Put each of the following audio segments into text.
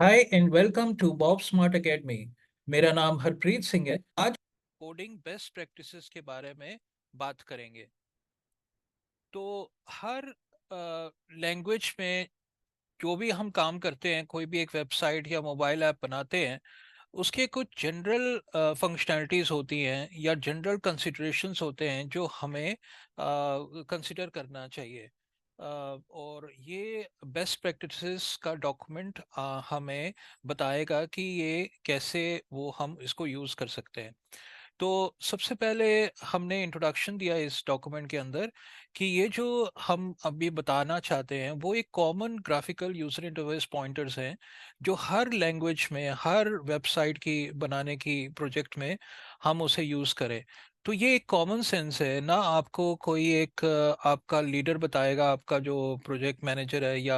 Hi and welcome to Bob Smart academy. मेरा नाम हरप्रीत सिंह है। आज कोडिंग बेस्ट प्रैक्टिसेस के बारे में बात करेंगे। तो हर लैंग्वेज में जो भी हम काम करते हैं, कोई भी एक वेबसाइट या मोबाइल ऐप बनाते हैं, उसके कुछ जनरल फंक्शनैलिटीज होती हैं या जनरल कंसिडरेशंस होते हैं जो हमें कंसिडर करना चाहिए। और ये बेस्ट प्रैक्टिसेस का डॉक्यूमेंट हमें बताएगा कि ये कैसे वो हम इसको यूज़ कर सकते हैं। तो सबसे पहले हमने इंट्रोडक्शन दिया इस डॉक्यूमेंट के अंदर कि ये जो हम अभी बताना चाहते हैं वो एक common graphical user interface pointers हैं जो हर लैंग्वेज में, हर वेबसाइट की बनाने की प्रोजेक्ट में हम उसे यूज़ करें। तो ये एक कॉमन सेंस है ना। आपको कोई एक आपका लीडर बताएगा, आपका जो प्रोजेक्ट मैनेजर है या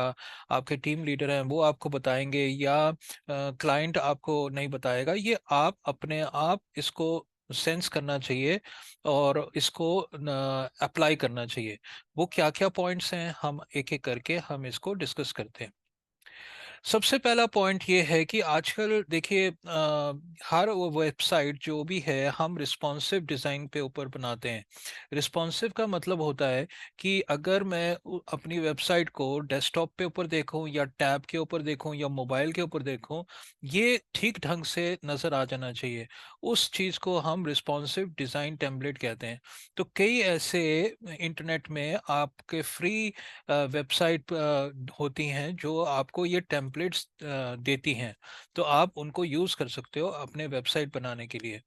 आपके टीम लीडर हैं वो आपको बताएंगे, या क्लाइंट आपको नहीं बताएगा। ये आप अपने आप इसको सेंस करना चाहिए और इसको अप्लाई करना चाहिए। वो क्या क्या पॉइंट्स हैं, हम एक एक करके हम इसको डिस्कस करते हैं। सबसे पहला पॉइंट ये है कि आजकल देखिए, हर वो वेबसाइट जो भी है हम रिस्पॉन्सिव डिज़ाइन पे ऊपर बनाते हैं। रिस्पॉन्सिव का मतलब होता है कि अगर मैं अपनी वेबसाइट को डेस्कटॉप पे ऊपर देखूं या टैब के ऊपर देखूं या मोबाइल के ऊपर देखूं, ये ठीक ढंग से नज़र आ जाना चाहिए। उस चीज़ को हम रिस्पॉन्सिव डिज़ाइन टेम्पलेट कहते हैं। तो कई ऐसे इंटरनेट में आपके फ्री वेबसाइट होती हैं जो आपको ये टेम्पलेट्स देती हैं। तो आप उनको यूज़ कर सकते हो अपने वेबसाइट बनाने के लिए।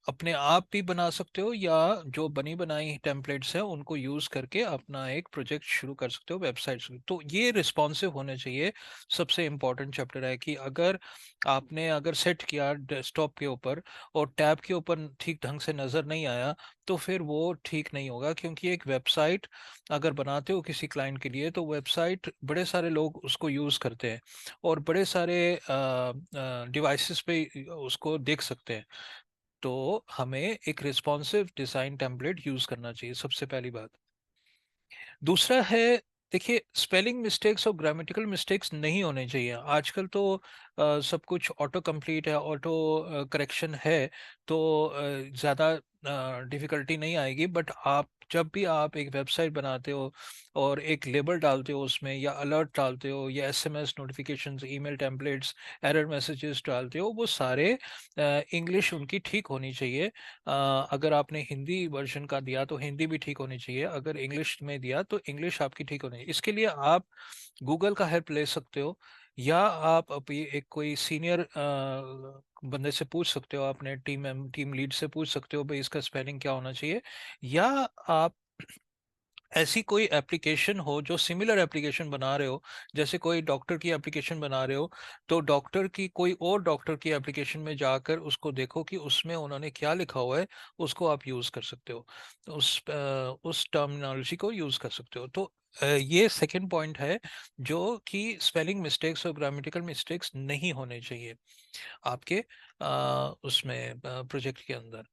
अपने आप भी बना सकते हो या जो बनी बनाई टेम्पलेट्स हैं उनको यूज़ करके अपना एक प्रोजेक्ट शुरू कर सकते हो, वेबसाइट शुरू। तो ये रिस्पॉन्सिव होने चाहिए। सबसे इम्पोर्टेंट चैप्टर है कि अगर आपने अगर सेट किया डेस्कटॉप के ऊपर और टैब के ऊपर ठीक ढंग से नज़र नहीं आया, तो फिर वो ठीक नहीं होगा। क्योंकि एक वेबसाइट अगर बनाते हो किसी क्लाइंट के लिए, तो वेबसाइट बड़े सारे लोग उसको यूज़ करते हैं और बड़े सारे डिवाइसेस पे उसको देख सकते हैं। तो हमें एक रिस्पॉन्सिव डिज़ाइन टेम्पलेट यूज़ करना चाहिए, सबसे पहली बात। दूसरा है, देखिए, स्पेलिंग मिस्टेक्स और ग्रामेटिकल मिस्टेक्स नहीं होने चाहिए। आजकल तो सब कुछ ऑटो कंप्लीट है, ऑटो करेक्शन है। तो ज़्यादा डिफ़िकल्टी नहीं आएगी। बट आप जब भी आप एक वेबसाइट बनाते हो और एक लेबल डालते हो उसमें, या अलर्ट डालते हो, या SMS notifications, email templates, error messages डालते हो, वो सारे इंग्लिश उनकी ठीक होनी चाहिए। अगर आपने हिंदी वर्जन का दिया तो हिंदी भी ठीक होनी चाहिए, अगर इंग्लिश में दिया तो इंग्लिश आपकी ठीक होनी चाहिए। इसके लिए आप गूगल का हेल्प ले सकते हो, या आप अभी एक कोई सीनियर बंदे से पूछ सकते हो, अपने टीम लीड से पूछ सकते हो भाई इसका स्पेलिंग क्या होना चाहिए। या आप ऐसी कोई एप्लीकेशन हो जो सिमिलर एप्लीकेशन बना रहे हो, जैसे कोई डॉक्टर की एप्लीकेशन बना रहे हो, तो डॉक्टर की कोई और डॉक्टर की एप्लीकेशन में जाकर उसको देखो कि उसमें उन्होंने क्या लिखा हुआ है, उसको आप यूज़ कर सकते हो। तो उस टर्मिनोलॉजी को यूज़ कर सकते हो। तो ये सेकंड पॉइंट है, जो कि स्पेलिंग मिस्टेक्स और ग्रामेटिकल मिस्टेक्स नहीं होने चाहिए आपके उसमें प्रोजेक्ट के अंदर।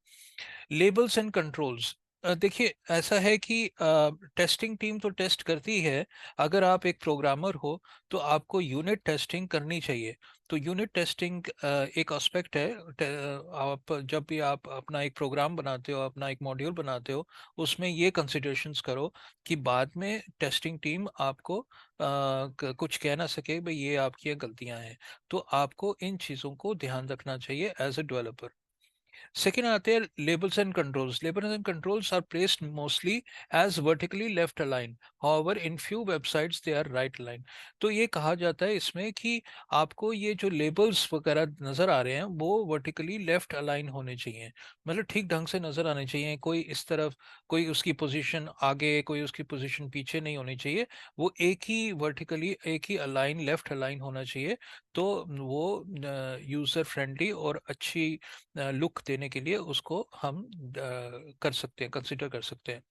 लेबल्स एंड कंट्रोल्स, देखिए, ऐसा है कि टेस्टिंग टीम तो टेस्ट करती है। अगर आप एक प्रोग्रामर हो तो आपको यूनिट टेस्टिंग करनी चाहिए। तो यूनिट टेस्टिंग एक एस्पेक्ट है। आप जब भी आप अपना एक प्रोग्राम बनाते हो, अपना एक मॉड्यूल बनाते हो, उसमें ये कंसिडरेशंस करो कि बाद में टेस्टिंग टीम आपको कुछ कह ना सके भाई ये आपकी ये गलतियां हैं। तो आपको इन चीज़ों को ध्यान रखना चाहिए एज ए डेवलपर। सेकेंड आते हैं labels and controls. Labels and controls are placed mostly as vertically left align, however in few websites they are right align. तो ये कहा जाता है इसमें कि आपको ये जो लेबल्स वगैरह नजर आ रहे हैं वो वर्टिकली लेफ्ट अलाइन होने चाहिए। मतलब ठीक ढंग से नजर आने चाहिए, कोई इस तरफ, कोई उसकी पोजीशन आगे, कोई उसकी पोजीशन पीछे नहीं होनी चाहिए। वो एक ही वर्टिकली, एक ही अलाइन, लेफ्ट अलाइन होना चाहिए। तो वो यूज़र फ्रेंडली और अच्छी लुक देने के लिए उसको हम कर सकते हैं, कंसिडर कर सकते हैं।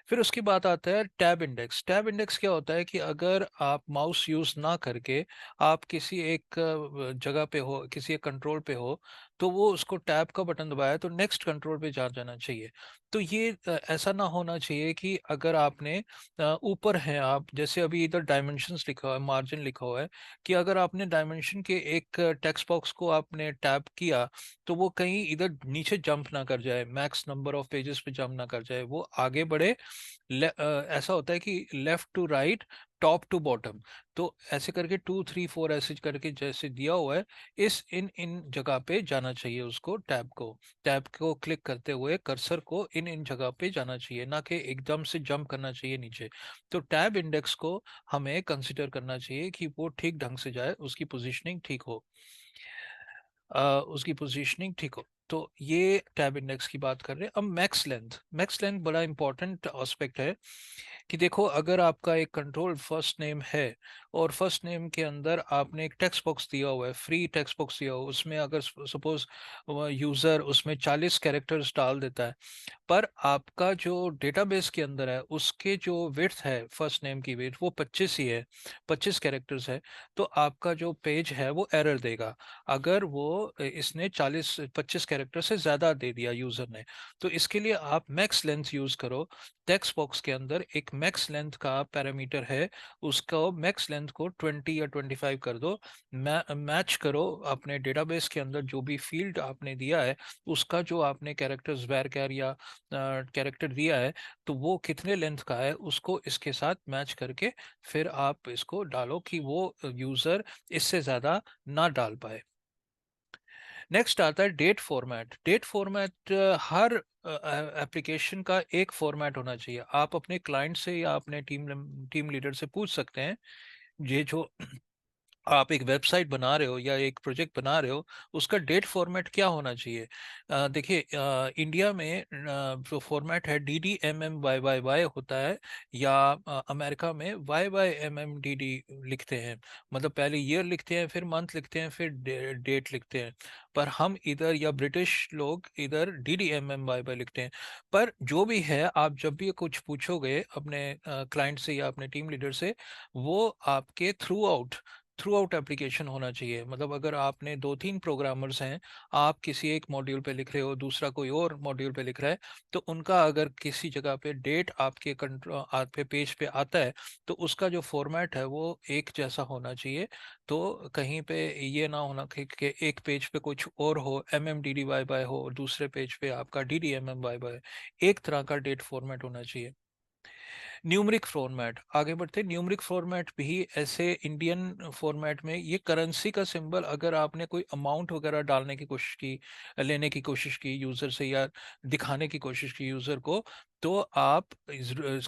फिर उसकी बात आता है टैब इंडेक्स। टैब इंडेक्स क्या होता है कि अगर आप माउस यूज ना करके आप किसी एक जगह पे हो, किसी एक कंट्रोल पे हो, तो वो उसको टैब का बटन दबाया तो नेक्स्ट कंट्रोल पे जा जाना चाहिए। तो ये ऐसा ना होना चाहिए कि अगर आपने ऊपर है आप, जैसे अभी इधर डायमेंशंस लिखा हुआ है, मार्जिन लिखा हुआ है, कि अगर आपने डायमेंशन के एक टेक्स्ट बॉक्स को आपने टैब किया तो वो कहीं इधर नीचे जंप ना कर जाए, मैक्स नंबर ऑफ पेजेस पे जंप ना कर जाए, वो आगे बढ़े। ऐसा होता है कि left to right, top to bottom, तो ऐसे करके 2 3 4 ऐसे करके जैसे दिया हुआ है, इस इन इन जगह पे जाना चाहिए उसको, टैब को क्लिक करते हुए कर्सर को इन इन जगह पे जाना चाहिए, ना कि एकदम से जंप करना चाहिए नीचे। तो टैब इंडेक्स को हमें कंसिडर करना चाहिए कि वो ठीक ढंग से जाए, उसकी पोजीशनिंग ठीक हो। तो ये टैब इंडेक्स की बात कर रहे हैं। अब मैक्स लेंथ बड़ा इंपॉर्टेंट एस्पेक्ट है कि देखो, अगर आपका एक कंट्रोल फर्स्ट नेम है और फर्स्ट नेम के अंदर आपने एक टेक्स्ट बॉक्स दिया हुआ है, फ्री टेक्स्ट बॉक्स दिया हुआ है, उसमें अगर सपोज यूजर उसमें 40 कैरेक्टर्स डाल देता है, पर आपका जो डेटाबेस के अंदर है उसके जो विड्थ है, फर्स्ट नेम की विड्थ वो 25 ही है, 25 कैरेक्टर्स है, तो आपका जो पेज है वो एरर देगा। अगर वो इसने 40 25 कैरेक्टर से ज्यादा दे दिया यूजर ने, तो इसके लिए आप मैक्स लेंथ यूज करो। टेक्स्ट बॉक्स के अंदर एक मैक्स लेंथ का पैरामीटर है, उसका मैक्स लेंथ को 20 या 25 कर दो। मैच करो अपने डेटाबेस के अंदर जो भी फील्ड आपने दिया है, उसका जो आपने कैरेक्टर्स वैर कैर या कैरेक्टर दिया है, तो वो कितने लेंथ का है उसको इसके साथ मैच करके फिर आप इसको डालो कि वो यूजर इससे ज्यादा ना डाल पाए। नेक्स्ट आता है डेट फॉर्मेट। डेट फॉर्मेट हर एप्लीकेशन का एक फॉर्मेट होना चाहिए। आप अपने क्लाइंट से या अपने टीम लीडर से पूछ सकते हैं, ये जो आप एक वेबसाइट बना रहे हो या एक प्रोजेक्ट बना रहे हो, उसका डेट फॉर्मेट क्या होना चाहिए। देखिए, इंडिया में जो फॉर्मेट है DDMMYYY होता है, या अमेरिका में YYMMDD लिखते हैं। मतलब पहले ईयर लिखते हैं, फिर मंथ लिखते हैं, फिर डेट लिखते हैं। पर हम इधर, या ब्रिटिश लोग इधर DDMMYY लिखते हैं। पर जो भी है, आप जब भी कुछ पूछोगे अपने क्लाइंट से या अपने टीम लीडर से, वो आपके थ्रू आउट एप्लीकेशन होना चाहिए। मतलब अगर आपने 2 3 प्रोग्रामर्स हैं, आप किसी एक मॉड्यूल पे लिख रहे हो, दूसरा कोई और मॉड्यूल पे लिख रहा है, तो उनका अगर किसी जगह पे डेट आपके आपके पेज पे आता है, तो उसका जो फॉर्मेट है वो एक जैसा होना चाहिए। तो कहीं पे ये ना होना कि एक पेज पे कुछ और हो, MMDDYY हो, और दूसरे पेज पे आपका DDMMYY। एक तरह का डेट फॉर्मेट होना चाहिए। न्यूमरिक फॉर्मेट, आगे बढ़ते, न्यूमरिक फॉर्मेट भी ऐसे इंडियन फॉर्मेट में, ये करेंसी का सिंबल, अगर आपने कोई अमाउंट वगैरह डालने की कोशिश की, लेने की कोशिश की यूजर से, या दिखाने की कोशिश की यूजर को, तो आप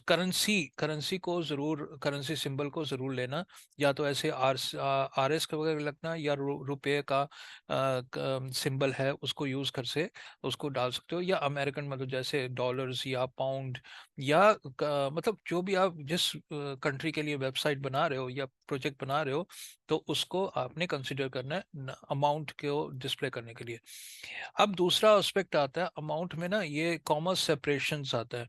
करेंसी करेंसी को जरूर, करेंसी सिंबल को जरूर लेना। या तो ऐसे RS का वगैरह लगना, या रुपए का सिंबल है उसको यूज कर से उसको डाल सकते हो, या अमेरिकन, मतलब जैसे डॉलर्स या पाउंड, या मतलब जो भी आप जिस कंट्री के लिए वेबसाइट बना रहे हो या प्रोजेक्ट बना रहे हो, तो उसको आपने कंसिडर करना है अमाउंट को डिस्प्ले करने के लिए। अब दूसरा एस्पेक्ट आता है अमाउंट में ना, ये कॉमा सेपरेशंस आता है।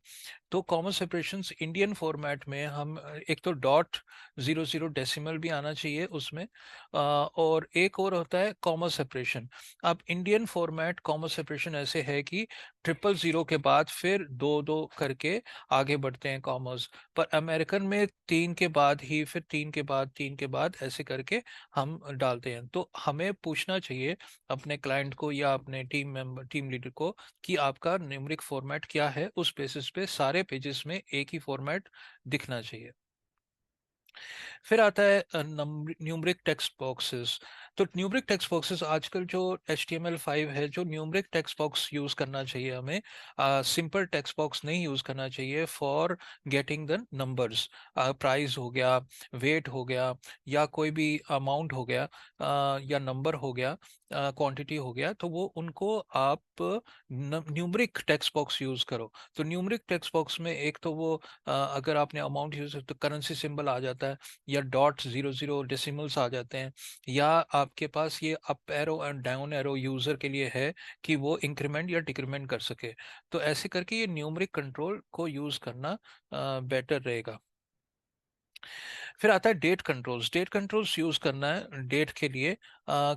तो कॉमा सेपरेशंस इंडियन फॉर्मेट में हम एक तो .00 डेसिमल भी आना चाहिए उसमें, और एक और होता है कॉमा सेपरेशन। अब इंडियन फॉर्मेट कॉमा सेपरेशन ऐसे है कि 000 के बाद फिर दो दो करके आगे बढ़ते हैं कॉमर्स। पर अमेरिकन में 3 के बाद ही, फिर 3 के बाद, 3 के बाद, ऐसे करके हम डालते हैं। तो हमें पूछना चाहिए अपने क्लाइंट को या अपने टीम लीडर को कि आपका न्यूमरिक फॉर्मेट क्या है, उस बेसिस पे सारे पेजेस में एक ही फॉर्मेट दिखना चाहिए। फिर आता है न्यूमरिक टेक्स्ट बॉक्सेस। तो न्यूमरिक टेक्स्ट बॉक्सेस आजकल जो HTML5 है, जो न्यूमरिक टेक्स्ट बॉक्स यूज करना चाहिए हमें, सिंपल टेक्स्ट बॉक्स नहीं यूज करना चाहिए for getting the numbers. Price हो गया, वेट हो गया, या कोई भी अमाउंट हो गया, या नंबर हो गया, क्वांटिटी हो गया, तो वो उनको आप न्यूमरिक टेक्स्ट बॉक्स यूज करो। तो न्यूमरिक टेक्स्ट बॉक्स में एक तो वो अगर आपने अमाउंट यूज तो करेंसी सिंबल आ जाता है, या डॉट 00 डेसिमल्स आ जाते हैं, या आपके पास ये up arrow and down arrow user के लिए है कि वो इंक्रीमेंट या डिक्रीमेंट कर सके। तो ऐसे करके ये न्यूमरिक कंट्रोल को यूज करना बेटर रहेगा। फिर आता है date controls. Date controls use करना है डेट के लिए।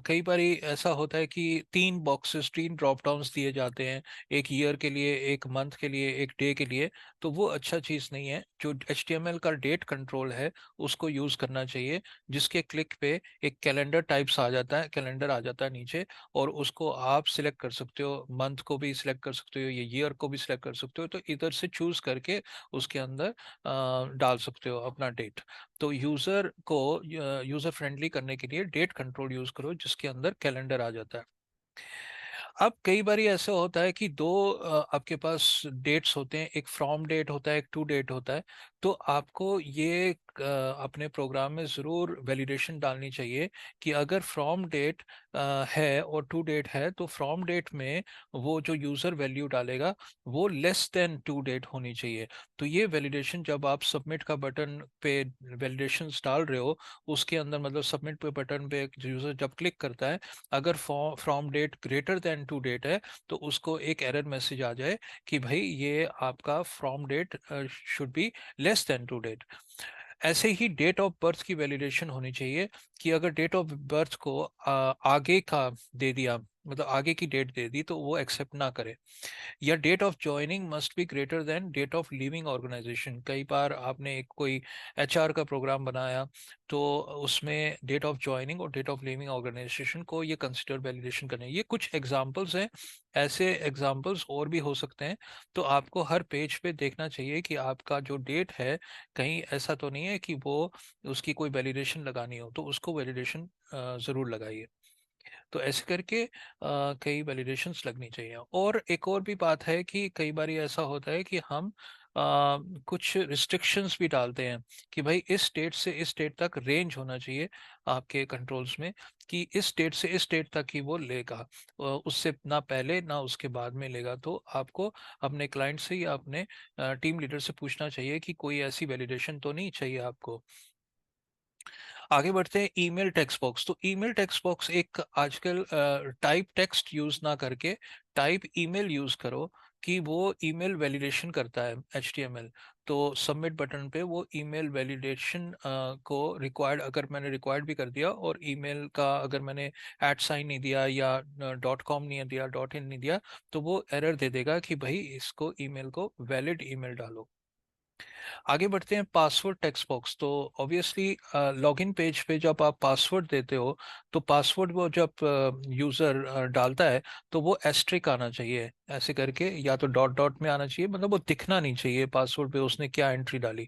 कई बार ऐसा होता है कि तीन बॉक्सेस, तीन ड्रॉप डाउन्स दिए जाते हैं, एक ईयर के लिए, एक मंथ के लिए, एक डे के लिए। तो वो अच्छा चीज़ नहीं है। जो HTML का डेट कंट्रोल है उसको यूज करना चाहिए, जिसके क्लिक पे एक कैलेंडर टाइप्स आ जाता है, कैलेंडर आ जाता है नीचे, और उसको आप सिलेक्ट कर सकते हो, मंथ को भी सिलेक्ट कर सकते हो, ये ईयर को भी सिलेक्ट कर सकते हो। तो इधर से चूज करके उसके अंदर डाल सकते हो अपना डेट। तो यूजर को यूजर फ्रेंडली करने के लिए डेट कंट्रोल यूज करो, जिसके अंदर कैलेंडर आ जाता है। अब कई बार ऐसा होता है कि दो आपके पास डेट्स होते हैं, एक फ्रॉम डेट होता है, एक टू डेट होता है। तो आपको ये अपने प्रोग्राम में ज़रूर वैलिडेशन डालनी चाहिए कि अगर फ्रॉम डेट है और टू डेट है, तो फ्रॉम डेट में वो जो यूज़र वैल्यू डालेगा वो लेस देन टू डेट होनी चाहिए। तो ये वैलिडेशन जब आप सबमिट का बटन पे वैलिडेशंस डाल रहे हो, उसके अंदर मतलब सबमिट पे बटन पे यूज़र जब क्लिक करता है, अगर from date greater than to date है, तो उसको एक एरर मैसेज आ जाए कि भाई ये आपका from date should be less than to date. ऐसे ही डेट ऑफ बर्थ की वैलिडेशन होनी चाहिए कि अगर डेट ऑफ बर्थ को आगे का दे दिया, मतलब आगे की डेट दे दी, तो वो एक्सेप्ट ना करे। या date of joining must be greater than date of leaving organization. कई बार आपने एक कोई HR का प्रोग्राम बनाया, तो उसमें डेट ऑफ ज्वाइनिंग और डेट ऑफ लीविंग ऑर्गेनाइजेशन को ये कंसिडर वैलिडेशन करने। ये कुछ एग्जांपल्स हैं, ऐसे एग्जांपल्स और भी हो सकते हैं। तो आपको हर पेज पे देखना चाहिए कि आपका जो डेट है, कहीं ऐसा तो नहीं है कि वो उसकी कोई वैलिडेशन लगानी हो, तो उसको वैलिडेशन ज़रूर लगाइए। तो ऐसे करके कई वैलिडेशंस लगनी चाहिए। और एक और भी बात है कि कई बार ऐसा होता है कि हम कुछ रिस्ट्रिक्शंस भी डालते हैं कि भाई इस स्टेट से इस स्टेट तक रेंज होना चाहिए आपके कंट्रोल्स में, कि इस स्टेट से इस स्टेट तक ही वो लेगा, उससे ना पहले ना उसके बाद में लेगा। तो आपको अपने क्लाइंट से या अपने टीम लीडर से पूछना चाहिए कि कोई ऐसी वैलिडेशन तो नहीं चाहिए आपको। आगे बढ़ते हैं ईमेल टेक्स्ट बॉक्स। तो ईमेल टेक्स्ट बॉक्स एक आजकल टाइप टेक्स्ट यूज ना करके टाइप ईमेल यूज करो, कि वो ईमेल वैलिडेशन करता है HTML। तो सबमिट बटन पे वो ईमेल वैलिडेशन को रिक्वायर्ड, अगर मैंने रिक्वायर्ड भी कर दिया और ईमेल का अगर मैंने @ नहीं दिया या .com नहीं दिया, .in नहीं दिया, तो वो एरर दे देगा कि भाई इसको ईमेल को वैलिड ईमेल डालो। आगे बढ़ते हैं पासवर्ड टेक्स्ट बॉक्स। तो ऑब्वियसली लॉगिन पेज पे जब आप पासवर्ड देते हो, तो पासवर्ड वो जब यूज़र डालता है, तो वो एस्ट्रिक आना चाहिए ऐसे करके, या तो डॉट डॉट में आना चाहिए, मतलब वो दिखना नहीं चाहिए पासवर्ड पे उसने क्या एंट्री डाली।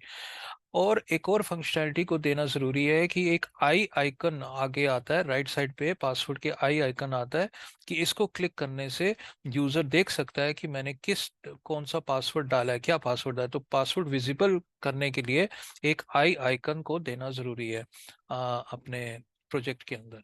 और एक और फंक्शनैलिटी को देना ज़रूरी है कि एक आई आइकन आगे आता है राइट साइड पे, पासवर्ड के आई आइकन आता है, कि इसको क्लिक करने से यूज़र देख सकता है कि मैंने कौन सा पासवर्ड डाला है, क्या पासवर्ड डाला है। तो पासवर्ड विजिबल करने के लिए एक आई आइकन को देना ज़रूरी है अपने प्रोजेक्ट के अंदर।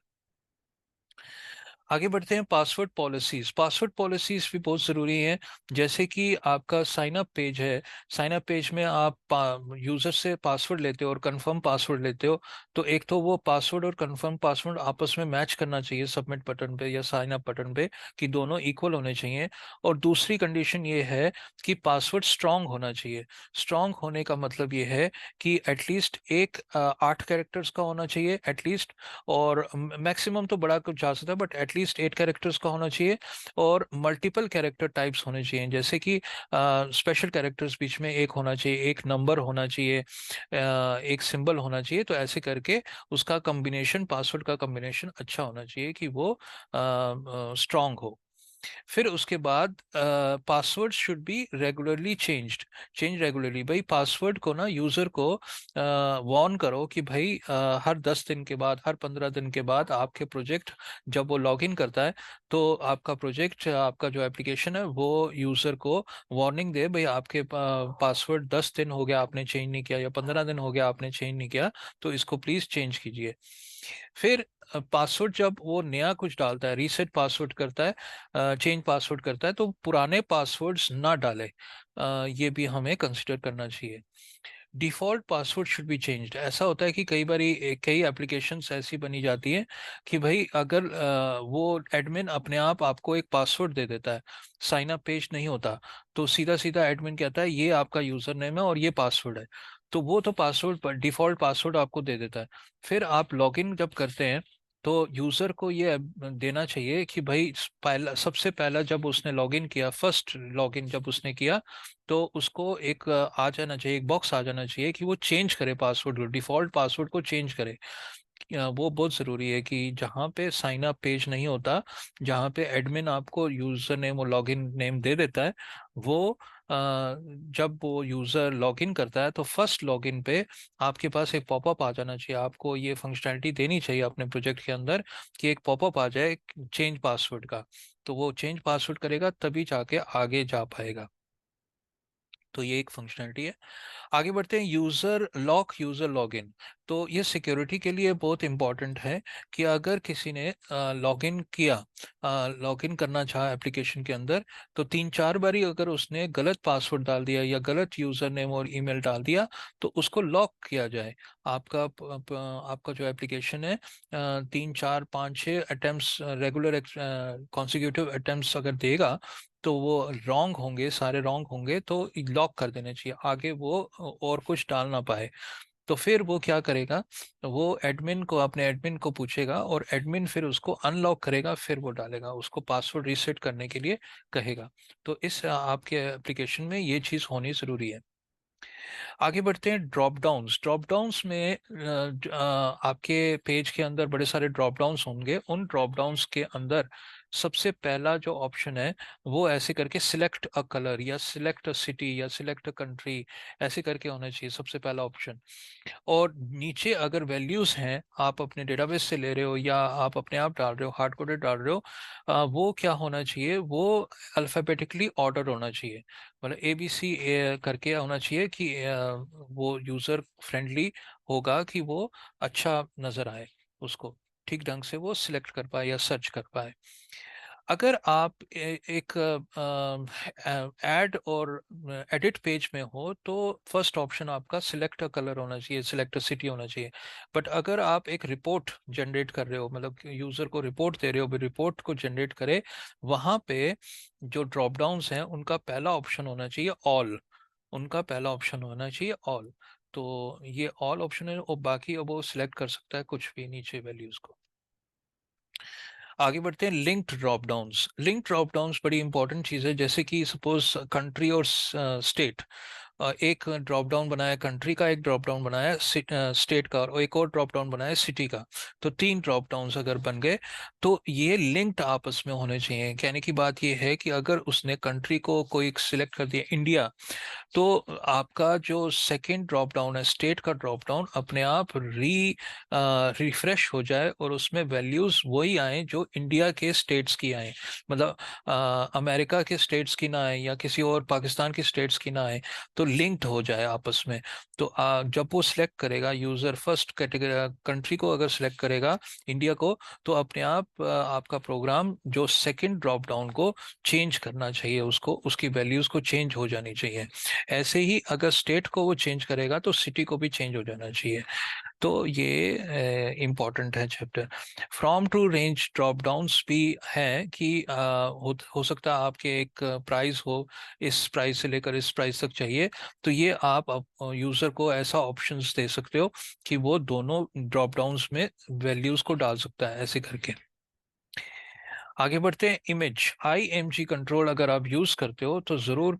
आगे बढ़ते हैं पासवर्ड पॉलिसीज। पासवर्ड पॉलिसीज भी बहुत ज़रूरी हैं। जैसे कि आपका साइन अप पेज है, साइन अप पेज में आप यूज़र से पासवर्ड लेते हो और कंफर्म पासवर्ड लेते हो। तो एक तो वो पासवर्ड और कंफर्म पासवर्ड आपस में मैच करना चाहिए सबमिट बटन पे या साइन अप बटन पे, कि दोनों इक्वल होने चाहिए। और दूसरी कंडीशन ये है कि पासवर्ड स्ट्रांग होना चाहिए। स्ट्रांग होने का मतलब ये है कि एटलीस्ट एक 8 कैरेक्टर्स का होना चाहिए एटलीस्ट, और मैक्सिमम तो बड़ा कुछ जा सकता है, बट एटलीस्ट 8 कैरेक्टर्स का होना चाहिए। और मल्टीपल कैरेक्टर टाइप्स होने चाहिए, जैसे कि स्पेशल कैरेक्टर्स बीच में एक होना चाहिए, एक नंबर होना चाहिए, एक सिंबल होना चाहिए। तो ऐसे करके उसका कॉम्बिनेशन, पासवर्ड का कॉम्बिनेशन अच्छा होना चाहिए कि वो स्ट्रांग हो। फिर उसके बाद password should be regularly changed. Change regularly, भाई पासवर्ड को ना यूजर को वार्न करो कि भाई हर 10 दिन के बाद, हर 15 दिन के बाद आपके प्रोजेक्ट जब वो लॉग इन करता है, तो आपका प्रोजेक्ट, आपका जो एप्लीकेशन है, वो यूजर को वार्निंग दे, भाई आपके पासवर्ड 10 दिन हो गया आपने चेंज नहीं किया, या 15 दिन हो गया आपने चेंज नहीं किया, तो इसको प्लीज चेंज कीजिए। फिर पासवर्ड जब वो नया कुछ डालता है, रीसेट पासवर्ड करता है, चेंज पासवर्ड करता है, तो पुराने पासवर्ड्स ना डाले, ये भी हमें कंसिडर करना चाहिए। Default password should be changed. ऐसा होता है कि कई बारी कई एप्लीकेशंस ऐसी बनी जाती है कि भाई अगर वो एडमिन अपने आप आपको एक पासवर्ड दे देता है, साइन अप पेज नहीं होता, तो सीधा सीधा एडमिन कहता है ये आपका यूजर नेम है और ये पासवर्ड है। तो वो तो पासवर्ड डिफ़ॉल्ट पासवर्ड आपको दे देता है। फिर आप लॉगिन जब करते हैं तो यूजर को ये देना चाहिए कि भाई पहला, सबसे पहला जब उसने लॉगिन किया, फर्स्ट लॉगिन जब उसने किया, तो उसको एक आ जाना चाहिए, एक बॉक्स आ जाना चाहिए कि वो चेंज करे पासवर्ड, डिफॉल्ट पासवर्ड को चेंज करे। वो बहुत ज़रूरी है कि जहाँ पे साइन अप पेज नहीं होता, जहाँ पे एडमिन आपको यूज़र नेम और लॉगिन नेम दे देता है, वो जब वो यूज़र लॉगिन करता है तो फर्स्ट लॉगिन पे आपके पास एक पॉपअप आ जाना चाहिए। आपको ये फंक्शनैलिटी देनी चाहिए अपने प्रोजेक्ट के अंदर कि एक पॉपअप आ जाए चेंज पासवर्ड का। तो वो चेंज पासवर्ड करेगा तभी जाके आगे जा पाएगा। तो ये एक फंक्शनैलिटी है। आगे बढ़ते हैं, यूजर लॉक, यूजर लॉगिन। तो ये सिक्योरिटी के लिए बहुत इंपॉर्टेंट है कि अगर किसी ने लॉगिन किया, लॉगिन करना चाहा एप्लीकेशन के अंदर, तो 3-4 बारी अगर उसने गलत पासवर्ड डाल दिया या गलत यूजर नेम और ईमेल डाल दिया, तो उसको लॉक किया जाए। आपका जो एप्लीकेशन है 3-4-5-6 अटेम्प्ट्स, रेगुलर कॉन्सिक्यूटिव अटेम्प्ट्स अगर देगा, तो वो रॉन्ग होंगे, सारे रॉन्ग होंगे, तो लॉक कर देने चाहिए, आगे वो और कुछ डाल ना पाए। तो फिर वो क्या करेगा, वो एडमिन को, अपने एडमिन को पूछेगा और एडमिन फिर उसको अनलॉक करेगा, फिर वो डालेगा, उसको पासवर्ड रीसेट करने के लिए कहेगा। तो इस आपके एप्लीकेशन में ये चीज़ होनी ज़रूरी है। आगे बढ़ते हैं, ड्रॉप डाउन्स। ड्रॉप डाउन्स में आपके पेज के अंदर बड़े सारे ड्रॉप डाउन्स होंगे। उन ड्रॉप डाउन्स के अंदर सबसे पहला जो ऑप्शन है वो ऐसे करके सिलेक्ट अ कलर या सिलेक्ट अ सिटी या सिलेक्ट अ कंट्री, ऐसे करके होना चाहिए सबसे पहला ऑप्शन। और नीचे अगर वैल्यूज हैं, आप अपने डेटाबेस से ले रहे हो या आप अपने आप डाल रहे हो, हार्ड कोडेड डाल रहे हो, वो क्या होना चाहिए, वो अल्फाबेटिकली ऑर्डर होना चाहिए। मतलब ABC करके होना चाहिए कि वो यूजर फ्रेंडली होगा, कि वो अच्छा नजर आए, उसको ठीक ढंग से वो सिलेक्ट कर पाए या सर्च कर पाए। अगर आप एक ऐड और एडिट पेज में हो, तो फर्स्ट ऑप्शन आपका सिलेक्ट अ कलर होना चाहिए, सिलेक्ट अ सिटी होना चाहिए। बट अगर आप एक रिपोर्ट जनरेट कर रहे हो, मतलब यूजर को रिपोर्ट दे रहे हो, रिपोर्ट को जनरेट करे, वहां पे जो ड्रॉप डाउन्स हैं उनका पहला ऑप्शन होना चाहिए ऑल। उनका पहला ऑप्शन होना चाहिए ऑल। तो ये ऑल ऑप्शन है, और बाकी अब वो सिलेक्ट कर सकता है कुछ भी नीचे वैल्यूज को। आगे बढ़ते हैं, linked drop downs. Link drop downs बड़ी इंपॉर्टेंट चीज़ है। जैसे कि सपोज कंट्री और स्टेट, एक ड्रॉप डाउन बनाया कंट्री का, एक ड्रॉप डाउन बनाया स्टेट का, और एक और ड्रॉप डाउन बनाया सिटी का। तो 3 ड्रॉप डाउन्स अगर बन गए, तो ये लिंक्ड आपस में होने चाहिए। कहने की बात ये है कि अगर उसने कंट्री को कोई सिलेक्ट कर दिया इंडिया, तो आपका जो सेकंड ड्रॉप डाउन है स्टेट का ड्रॉप डाउन, अपने आप रिफ्रेश हो जाए और उसमें वैल्यूज वही आए जो इंडिया के स्टेट्स की आए। मतलब अमेरिका के स्टेट्स की ना आए या किसी और पाकिस्तान की स्टेट्स की ना आए, तो लिंक्ड हो जाए आपस में। तो जब वो सिलेक्ट करेगा यूजर, फर्स्ट कैटेगरी कंट्री को अगर सिलेक्ट करेगा, इंडिया को, तो अपने आप आपका प्रोग्राम जो सेकंड ड्रॉप डाउन को चेंज करना चाहिए, उसको, उसकी वैल्यूज को चेंज हो जानी चाहिए। ऐसे ही अगर स्टेट को वो चेंज करेगा तो सिटी को भी चेंज हो जाना चाहिए। तो ये इम्पोर्टेंट है chapter. From to range drop downs भी है कि हो सकता है आपके एक प्राइस हो, इस प्राइस से लेकर इस प्राइस तक चाहिए, तो ये आप यूजर को ऐसा ऑप्शंस दे सकते हो कि वो दोनों ड्रॉप डाउन्स में वैल्यूज को डाल सकता है, ऐसे करके। आगे बढ़ते हैं, इमेज। IMG कंट्रोल अगर आप यूज करते हो तो जरूर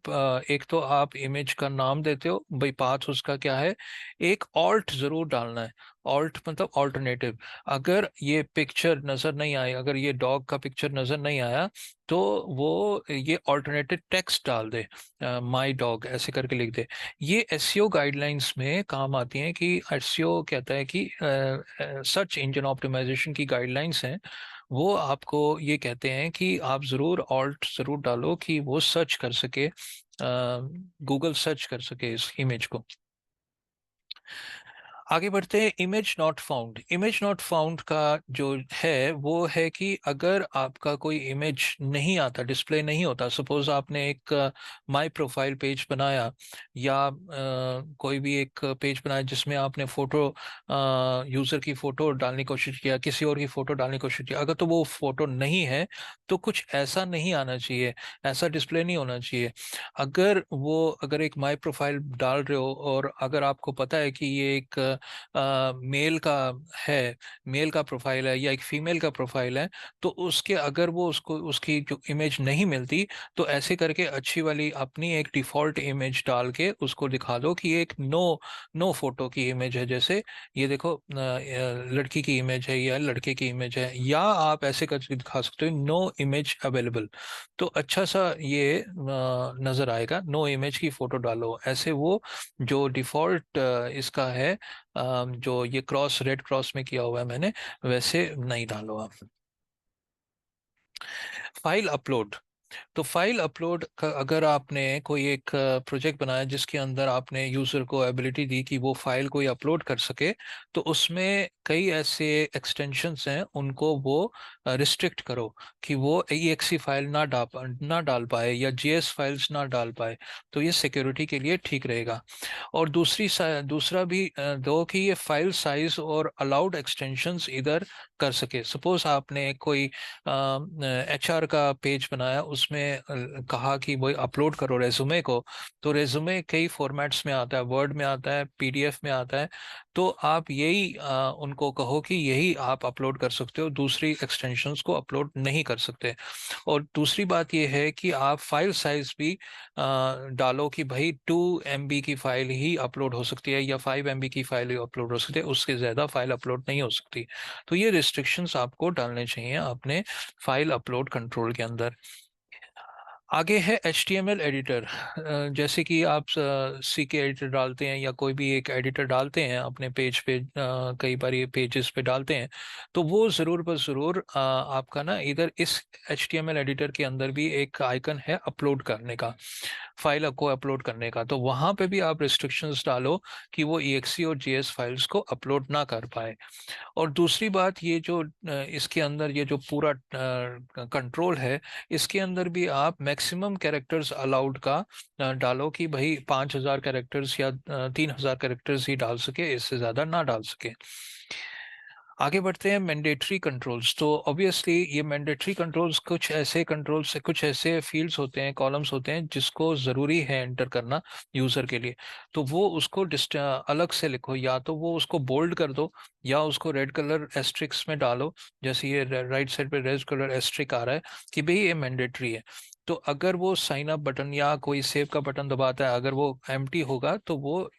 एक तो आप इमेज का नाम देते हो, भाई पाथ उसका क्या है, एक ऑल्ट जरूर डालना है। ऑल्ट मतलब ऑल्टरनेटिव। अगर ये पिक्चर नजर नहीं आई, अगर ये डॉग का पिक्चर नजर नहीं आया, तो वो ये ऑल्टरनेटिव टेक्स्ट डाल दे, माई डॉग ऐसे करके लिख दे। ये SEO गाइडलाइंस में काम आती हैं, कि SEO कहता है कि सर्च इंजन ऑप्टिमाइजेशन की गाइडलाइंस हैं, वो आपको ये कहते हैं कि आप ज़रूर ऑल्ट ज़रूर डालो कि वो सर्च कर सके, गूगल सर्च कर सके इस इमेज को। आगे बढ़ते हैं। Image not found. Image not found का जो है वो है कि अगर आपका कोई इमेज नहीं आता, डिस्प्ले नहीं होता, सपोज आपने एक माय प्रोफाइल पेज बनाया या कोई भी एक पेज बनाया जिसमें आपने फोटो, यूजर की फोटो डालने की कोशिश किया, किसी और की फोटो डालने की कोशिश किया, अगर तो वो फोटो नहीं है तो कुछ ऐसा नहीं आना चाहिए, ऐसा डिस्प्ले नहीं होना चाहिए। अगर एक माय प्रोफाइल डाल रहे हो और अगर आपको पता है कि ये एक मेल का है, मेल का प्रोफाइल है या एक फीमेल का प्रोफाइल है, तो उसके अगर वो उसको उसकी जो इमेज नहीं मिलती, तो ऐसे करके अच्छी वाली अपनी एक डिफॉल्ट इमेज डाल के उसको दिखा दो कि ये एक नो फोटो की इमेज है। जैसे ये देखो, लड़की की इमेज है या लड़के की इमेज है, या आप ऐसे करके दिखा सकते हो नो इमेज अवेलेबल। तो अच्छा सा ये नजर आएगा, नो इमेज की फोटो डालो ऐसे। वो जो डिफॉल्ट इसका है, जो ये क्रॉस, रेड क्रॉस में किया हुआ है मैंने, वैसे नहीं डालो आप। File upload. तो फाइल अपलोड का अगर आपने कोई एक प्रोजेक्ट बनाया जिसके अंदर आपने यूजर को एबिलिटी दी कि वो फाइल कोई अपलोड कर सके, तो उसमें कई ऐसे एक्सटेंशंस हैं, उनको वो रिस्ट्रिक्ट करो कि वो EXE फाइल ना डाल पाए या JS फाइल्स ना डाल पाए। तो ये सिक्योरिटी के लिए ठीक रहेगा। और दूसरा भी दो कि ये फाइल साइज और अलाउड एक्सटेंशंस इधर कर सके। सपोज आपने कोई HR का पेज बनाया, उसमें कहा कि वो अपलोड करो रेज्यूमे को, तो रेज्यूमे कई फॉर्मेट्स में आता है, वर्ड में आता है, PDF में आता है। तो आप यही उनको कहो कि यही आप अपलोड कर सकते हो, दूसरी एक्सटेंशंस को अपलोड नहीं कर सकते। और दूसरी बात यह है कि आप फाइल साइज भी डालो कि भाई 2 MB की फाइल ही अपलोड हो सकती है या 5 MB की फाइल ही अपलोड हो सकती है, उसके ज़्यादा फाइल अपलोड नहीं हो सकती। तो ये रिस्ट्रिक्शंस आपको डालने चाहिए अपने फाइल अपलोड कंट्रोल के अंदर। आगे है HTML एडिटर। जैसे कि आप CK एडिटर डालते हैं या कोई भी एक एडिटर डालते हैं अपने पेज पे, कई बार ये पेजेस पे डालते हैं, तो वो ज़रूर बस ज़रूर आपका ना इधर इस HTML एडिटर के अंदर भी एक आइकन है अपलोड करने का, फाइल को अपलोड करने का। तो वहाँ पे भी आप रिस्ट्रिक्शंस डालो कि वो EXE और JS फाइल्स को अपलोड ना कर पाए। और दूसरी बात, ये जो इसके अंदर ये जो पूरा कंट्रोल है, इसके अंदर भी आप मैक्सिमम कैरेक्टर्स अलाउड का डालो कि भाई 5,000 कैरेक्टर्स या 3,000 कैरेक्टर्स ही डाल सके, इससे ज़्यादा ना डाल सके। आगे बढ़ते हैं मैंडेटरी कंट्रोल्स। तो ऑब्वियसली ये मैंडेटरी कंट्रोल्स, कुछ ऐसे फील्ड्स होते हैं, कॉलम्स होते हैं जिसको ज़रूरी है एंटर करना यूज़र के लिए। तो वो उसको अलग से लिखो, या तो वो उसको बोल्ड कर दो या उसको रेड कलर एस्ट्रिक्स में डालो। जैसे ये राइट साइड पे रेड कलर एस्ट्रिक आ रहा है कि भाई ये मैंडेटरी है। तो अगर वो साइन अप बटन या कोई सेव का बटन दबाता है, अगर वो एम्प्टी होगा तो वो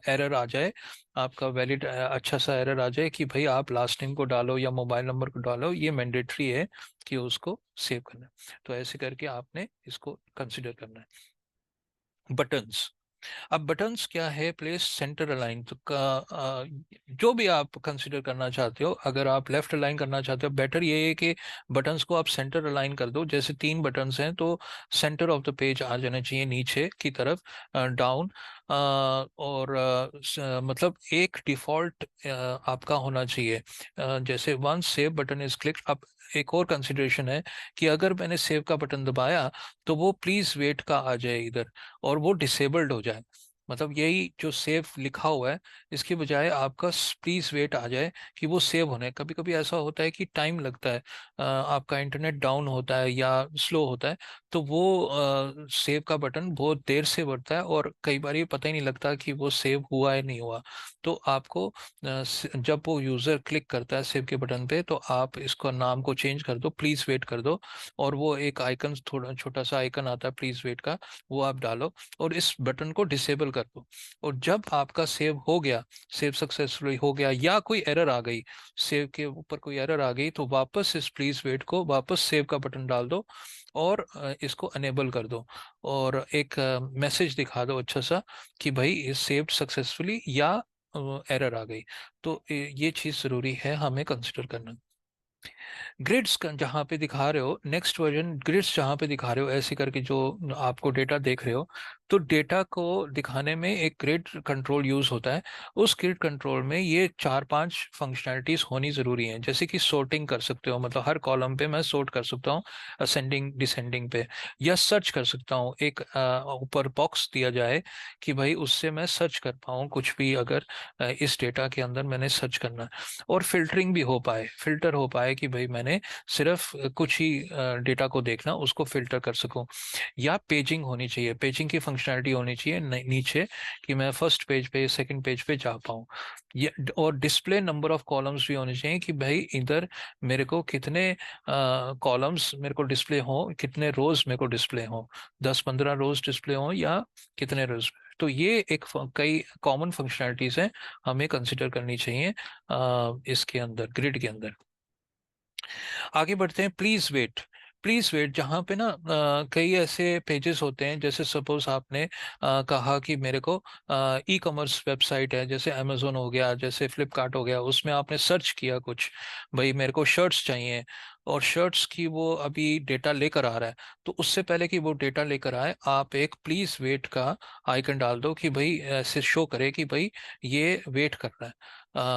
एरर आ जाए, आपका वैलिड अच्छा सा एरर आ जाए कि भाई आप लास्ट नेम को डालो या मोबाइल नंबर को डालो, ये मैंडेटरी है कि उसको सेव करना है। तो ऐसे करके आपने इसको कंसिडर करना है। बटन्स। अब बटन्स क्या है, प्लेस सेंटर अलाइन। तो जो भी आप कंसिडर करना चाहते हो, अगर आप लेफ्ट अलाइन करना चाहते हो, बेटर ये है कि बटन्स को आप सेंटर अलाइन कर दो। जैसे 3 बटन्स हैं तो सेंटर ऑफ द पेज आ जाना चाहिए, नीचे की तरफ, डाउन। और मतलब एक डिफॉल्ट आपका होना चाहिए। जैसे once save button is click. अब एक और कंसिडरेशन है कि अगर मैंने सेव का बटन दबाया तो वो प्लीज वेट का आ जाए इधर, और वो डिसेबल्ड हो जाए। मतलब यही जो सेव लिखा हुआ है, इसके बजाय आपका प्लीज वेट आ जाए कि वो सेव होने। कभी कभी ऐसा होता है कि टाइम लगता है, आपका इंटरनेट डाउन होता है या स्लो होता है, तो वो सेव का बटन बहुत देर से बढ़ता है और कई बार ये पता ही नहीं लगता कि वो सेव हुआ है नहीं हुआ। तो आपको जब वो यूज़र क्लिक करता है सेव के बटन पे, तो आप इसको नाम को चेंज कर दो, प्लीज़ वेट कर दो, और वो एक आइकन, थोड़ा छोटा सा आइकन आता है प्लीज़ वेट का, वो आप डालो और इस बटन को डिसेबल कर दो। और जब आपका सेव हो गया, सेव सक्सेसफुली हो गया, या कोई एरर आ गई, सेव के ऊपर कोई एरर आ गई, तो वापस इस प्लीज़ वेट को वापस सेव का बटन डाल दो और इसको अनेबल कर दो, और एक मैसेज दिखा दो अच्छा सा कि भाई इज सेव्ड सक्सेसफुली या एरर आ गई। तो ये चीज़ ज़रूरी है हमें कंसिडर करना। ग्रिड्स जहाँ पे दिखा रहे हो, नेक्स्ट वर्जन ग्रिड्स जहाँ पे दिखा रहे हो ऐसे करके जो आपको डेटा देख रहे हो, तो डेटा को दिखाने में एक ग्रिड कंट्रोल यूज होता है। उस ग्रिड कंट्रोल में ये चार पांच फंक्शनैलिटीज होनी जरूरी है। जैसे कि sorting कर सकते हो, मतलब हर कॉलम पे मैं सॉर्ट कर सकता हूँ असेंडिंग डिसेंडिंग पे, या सर्च कर सकता हूँ। एक ऊपर बॉक्स दिया जाए कि भाई उससे मैं सर्च कर पाऊँ कुछ भी, अगर इस डेटा के अंदर मैंने सर्च करना है। और फिल्टरिंग भी हो पाए, फिल्टर हो पाए कि भाई मैंने सिर्फ कुछ ही डेटा को देखना, उसको फिल्टर कर सकूं। या पेजिंग होनी चाहिए, पेजिंग की फंक्शनैलिटी होनी चाहिए नीचे, कि मैं फर्स्ट पेज पे सेकंड पेज पे जा पाऊँ। ये और डिस्प्ले नंबर ऑफ कॉलम्स भी होने चाहिए, कि भाई इधर मेरे को कितने कॉलम्स मेरे को डिस्प्ले हो, कितने रोज मेरे को डिस्प्ले हो, 10-15 रोज डिस्प्ले हो या कितने रोज। तो ये एक कई कॉमन फंक्शनैलिटीज हैं, हमें कंसिडर करनी चाहिए इसके अंदर, ग्रिड के अंदर। आगे बढ़ते हैं। Please wait. प्लीज वेट जहाँ पे ना कई ऐसे पेजेस होते हैं, जैसे सपोज आपने कहा कि मेरे को ई कॉमर्स वेबसाइट है, जैसे अमेजोन हो गया, जैसे फ्लिपकार्ट हो गया, उसमें आपने सर्च किया कुछ, भाई मेरे को शर्ट्स चाहिए, और शर्ट्स की वो अभी डेटा लेकर आ रहा है। तो उससे पहले कि वो डेटा लेकर आए, आप एक प्लीज वेट का आइकन डाल दो, कि भाई ऐसे शो करे कि भाई ये वेट कर रहा है,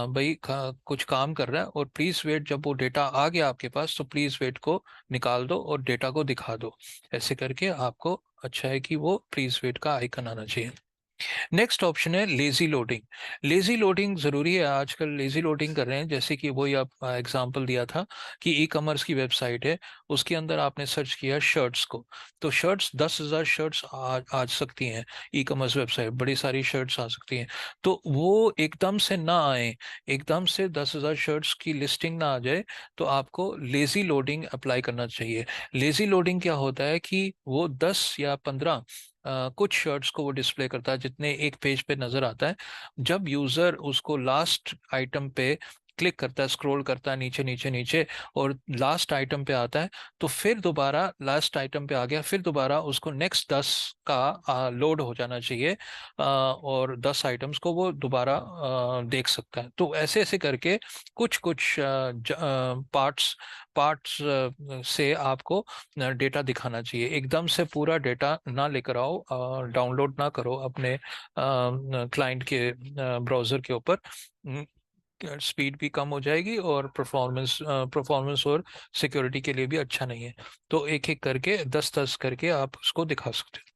भाई कुछ काम कर रहा है, और प्लीज वेट। जब वो डेटा आ गया आपके पास, तो प्लीज वेट को निकाल दो और डेटा को दिखा दो। ऐसे करके आपको अच्छा है कि वो प्लीज वेट का आइकन आना चाहिए। नेक्स्ट ऑप्शन है लेजी लोडिंग। लेजी लोडिंग जरूरी है, आजकल लेजी लोडिंग कर रहे हैं। जैसे कि वही आप एग्जांपल दिया था कि ई कॉमर्स की वेबसाइट है, उसके अंदर आपने सर्च किया शर्ट्स को, तो शर्ट्स 10,000 शर्ट्स आ सकती हैं। ई कॉमर्स वेबसाइट बड़ी सारी शर्ट्स आ सकती हैं। तो वो एकदम से ना आए, एकदम से 10,000 शर्ट्स की लिस्टिंग ना आ जाए, तो आपको लेजी लोडिंग अप्लाई करना चाहिए। लेजी लोडिंग क्या होता है कि वो 10 या 15 कुछ शर्ट्स को वो डिस्प्ले करता है, जितने एक पेज पे नजर आता है। जब यूजर उसको लास्ट आइटम पे क्लिक करता है, स्क्रॉल करता है नीचे नीचे नीचे, और लास्ट आइटम पे आता है, तो फिर दोबारा लास्ट आइटम पे आ गया, फिर दोबारा उसको नेक्स्ट 10 का लोड हो जाना चाहिए, और 10 आइटम्स को वो दोबारा देख सकता है। तो ऐसे ऐसे करके कुछ कुछ पार्ट्स पार्ट्स से आपको डेटा दिखाना चाहिए। एकदम से पूरा डेटा ना लेकर आओ, डाउनलोड ना करो अपने क्लाइंट के ब्राउजर के ऊपर। स्पीड भी कम हो जाएगी, और परफॉर्मेंस और सिक्योरिटी के लिए भी अच्छा नहीं है। तो एक एक करके 10-10 करके आप उसको दिखा सकते हो।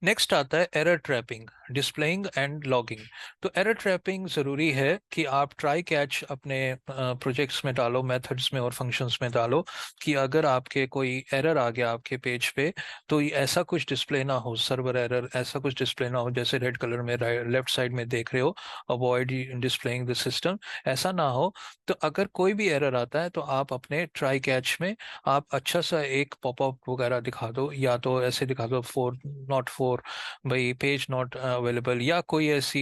नेक्स्ट आता है error trapping, displaying and logging. तो एरर ट्रैपिंग ज़रूरी है कि आप ट्राई कैच अपने प्रोजेक्ट्स में डालो, मेथड्स में और फंक्शंस में डालो, कि अगर आपके कोई एरर आ गया आपके पेज पे, तो ये ऐसा कुछ डिस्प्ले ना हो, सर्वर एरर ऐसा कुछ डिस्प्ले ना हो, जैसे रेड कलर में लेफ्ट साइड में देख रहे हो, अवॉइड डिस्प्लेइंग द सिस्टम, ऐसा ना हो। तो अगर कोई भी एरर आता है, तो आप अपने ट्राई कैच में आप अच्छा सा एक पॉपअप वगैरह दिखा दो, या तो ऐसे दिखा दो फोर नॉट फोर, भाई पेज नॉट अवेलेबल, या कोई ऐसी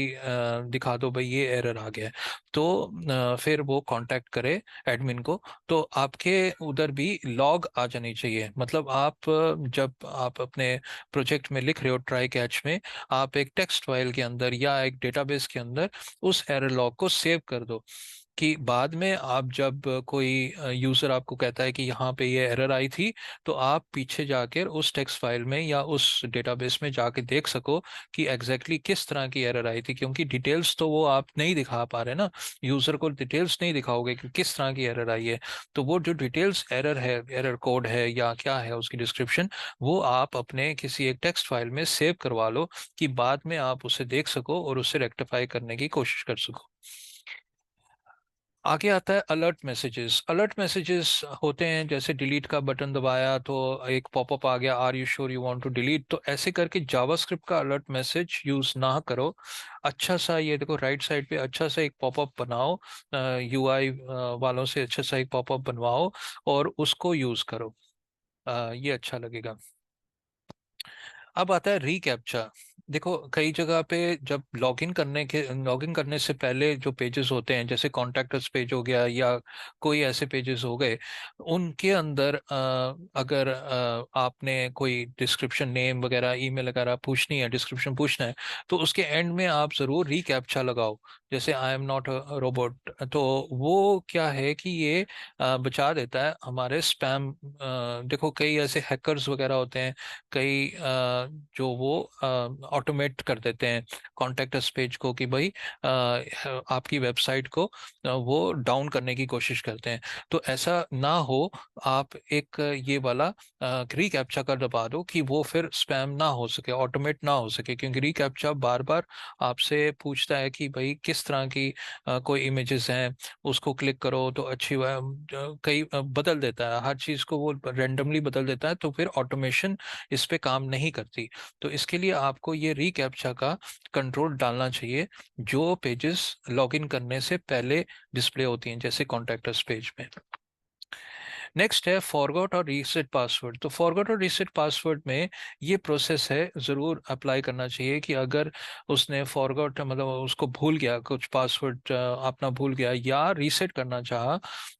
दिखा दो भाई ये एरर आ गया है। तो फिर वो कांटेक्ट करे एडमिन को। तो आपके उधर भी लॉग आ जानी चाहिए, मतलब आप जब आप अपने प्रोजेक्ट में लिख रहे हो ट्राई कैच में, आप एक टेक्स्ट फाइल के अंदर या एक डेटाबेस के अंदर उस एरर लॉग को सेव कर दो, कि बाद में आप जब कोई यूजर आपको कहता है कि यहाँ पे ये एरर आई थी, तो आप पीछे जाकर उस टेक्स्ट फाइल में या उस डेटाबेस में जाके देख सको कि एग्जैक्टली किस तरह की एरर आई थी। क्योंकि डिटेल्स तो वो आप नहीं दिखा पा रहे ना, यूजर को डिटेल्स नहीं दिखाओगे कि किस तरह की एरर आई है। तो वो जो डिटेल्स एरर है, एरर कोड है या क्या है उसकी डिस्क्रिप्शन, वो आप अपने किसी एक टेक्स्ट फाइल में सेव करवा लो, कि बाद में आप उसे देख सको और उसे रेक्टिफाई करने की कोशिश कर सको। आगे आता है अलर्ट मैसेजेस। अलर्ट मैसेजेस होते हैं, जैसे डिलीट का बटन दबाया तो एक पॉपअप आ गया, are you sure you want to delete. तो ऐसे करके जावास्क्रिप्ट का अलर्ट मैसेज यूज ना करो। अच्छा सा ये देखो राइट साइड पे अच्छा सा एक पॉपअप बनाओ, यूआई वालों से अच्छा सा एक पॉपअप बनवाओ और उसको यूज करो, ये अच्छा लगेगा। अब आता है रिकैप्चा। देखो कई जगह पे जब लॉगिन करने से पहले जो पेजेस होते हैं, जैसे कॉन्टैक्ट अस पेज हो गया या कोई ऐसे पेजेस हो गए, उनके अंदर अगर आपने कोई डिस्क्रिप्शन, नेम वगैरह, ईमेल वगैरह पूछनी है, डिस्क्रिप्शन पूछना है, तो उसके एंड में आप जरूर रीकैप्चा लगाओ, जैसे I am not a robot. तो वो क्या है कि ये बचा देता है हमारे स्पैम। देखो कई ऐसे हैकर्स वगैरह होते हैं, कई जो वो ऑटोमेट कर देते हैं कॉन्टैक्ट अस पेज को, कि भाई आपकी वेबसाइट को वो डाउन करने की कोशिश करते हैं। तो ऐसा ना हो, आप एक ये वाला रिकैप्चा कर दबा दो कि वो फिर स्पैम ना हो सके, ऑटोमेट ना हो सके, क्योंकि रिकैप्चा बार बार आपसे पूछता है कि भाई किस तरह की कोई इमेजेस हैं, उसको क्लिक करो तो अच्छी कई बदल देता है हर चीज़ को, वो रेंडमली बदल देता है, तो फिर ऑटोमेशन इस पे काम नहीं करती। तो इसके लिए आपको ये रीकैप्चा का कंट्रोल डालना चाहिए जो पेजेस लॉगिन करने से पहले डिस्प्ले होती हैं, जैसे कॉन्टैक्ट अस पेज में। नेक्स्ट है फॉरगॉट और रीसेट पासवर्ड। तो फॉरगॉट और रीसेट पासवर्ड में ये प्रोसेस है, ज़रूर अप्लाई करना चाहिए कि अगर उसने फॉरगॉट मतलब उसको भूल गया, कुछ पासवर्ड अपना भूल गया या रीसेट करना चाहा,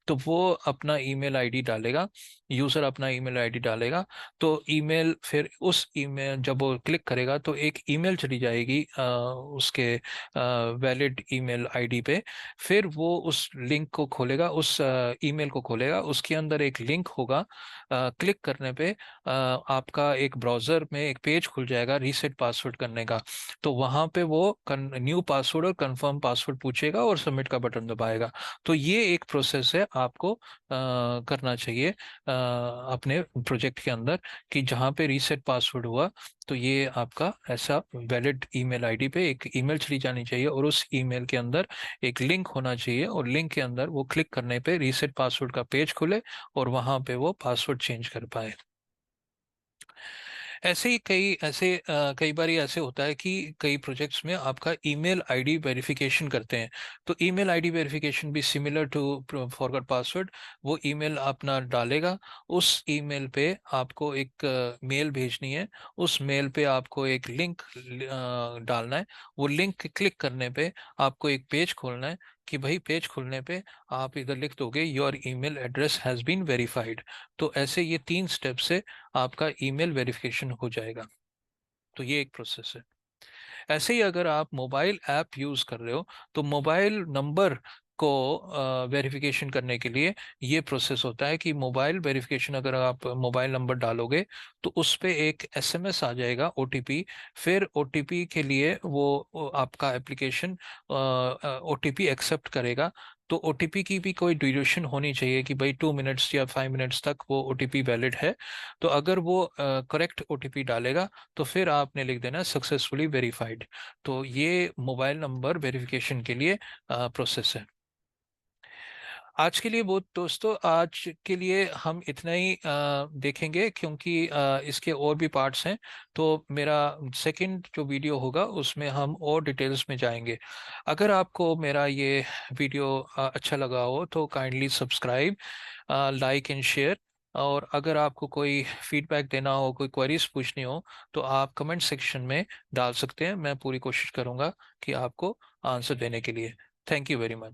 तो वो अपना ईमेल आईडी डालेगा, यूज़र अपना ईमेल आईडी डालेगा। तो ईमेल, फिर उस ईमेल जब वो क्लिक करेगा तो एक ईमेल चली जाएगी उसके वैलिड ईमेल आईडी पे। फिर वो उस लिंक को खोलेगा, उस ईमेल को खोलेगा, उसके अंदर एक लिंक होगा, क्लिक करने पे आपका एक ब्राउजर में एक पेज खुल जाएगा रीसेट पासवर्ड करने का। तो वहां पे वो न्यू पासवर्ड और कंफर्म पासवर्ड पूछेगा और सबमिट का बटन दबाएगा। तो ये एक प्रोसेस है, आपको करना चाहिए अपने प्रोजेक्ट के अंदर, कि जहाँ पे रीसेट पासवर्ड हुआ तो ये आपका ऐसा वैलिड ईमेल आईडी पे एक ईमेल चली जानी चाहिए, और उस ईमेल के अंदर एक लिंक होना चाहिए, और लिंक के अंदर वो क्लिक करने पे रीसेट पासवर्ड का पेज खुले और वहां पे वो पासवर्ड चेंज कर पाए। ऐसे ही कई बार ये ऐसे होता है कि कई प्रोजेक्ट्स में आपका ईमेल आईडी वेरिफिकेशन करते हैं। तो ईमेल आईडी वेरिफिकेशन भी सिमिलर टू फॉरगॉट पासवर्ड। वो ईमेल अपना डालेगा, उस ईमेल पे आपको एक मेल भेजनी है, उस मेल पे आपको एक लिंक डालना है। वो लिंक क्लिक करने पे आपको एक पेज खोलना है, कि भाई पेज खुलने पे आप इधर लिख दोगे your email address has been verified. तो ऐसे ये 3 स्टेप से आपका ईमेल वेरिफिकेशन हो जाएगा। तो ये एक प्रोसेस है। ऐसे ही अगर आप मोबाइल ऐप यूज कर रहे हो, तो मोबाइल नंबर को वेरिफिकेशन करने के लिए ये प्रोसेस होता है कि मोबाइल वेरिफिकेशन, अगर आप मोबाइल नंबर डालोगे तो उस पे एक एसएमएस आ जाएगा, ओटीपी। फिर ओटीपी के लिए वो आपका एप्लीकेशन ओटीपी एक्सेप्ट करेगा। तो ओटीपी की भी कोई ड्यूरेशन होनी चाहिए कि भाई 2 मिनट्स या 5 मिनट्स तक वो ओटीपी वैलिड है। तो अगर वो करेक्ट ओटीपी डालेगा तो फिर आपने लिख देना सक्सेसफुली वेरीफाइड। तो ये मोबाइल नंबर वेरिफिकेशन के लिए प्रोसेस है। आज के लिए वो दोस्तों, आज के लिए हम इतना ही देखेंगे, क्योंकि इसके और भी पार्ट्स हैं। तो मेरा सेकंड जो वीडियो होगा उसमें हम और डिटेल्स में जाएंगे। अगर आपको मेरा ये वीडियो अच्छा लगा हो तो kindly subscribe, like and share. और अगर आपको कोई फीडबैक देना हो, कोई क्वेरीज पूछनी हो, तो आप कमेंट सेक्शन में डाल सकते हैं। मैं पूरी कोशिश करूंगा कि आपको आंसर देने के लिए। Thank you very much.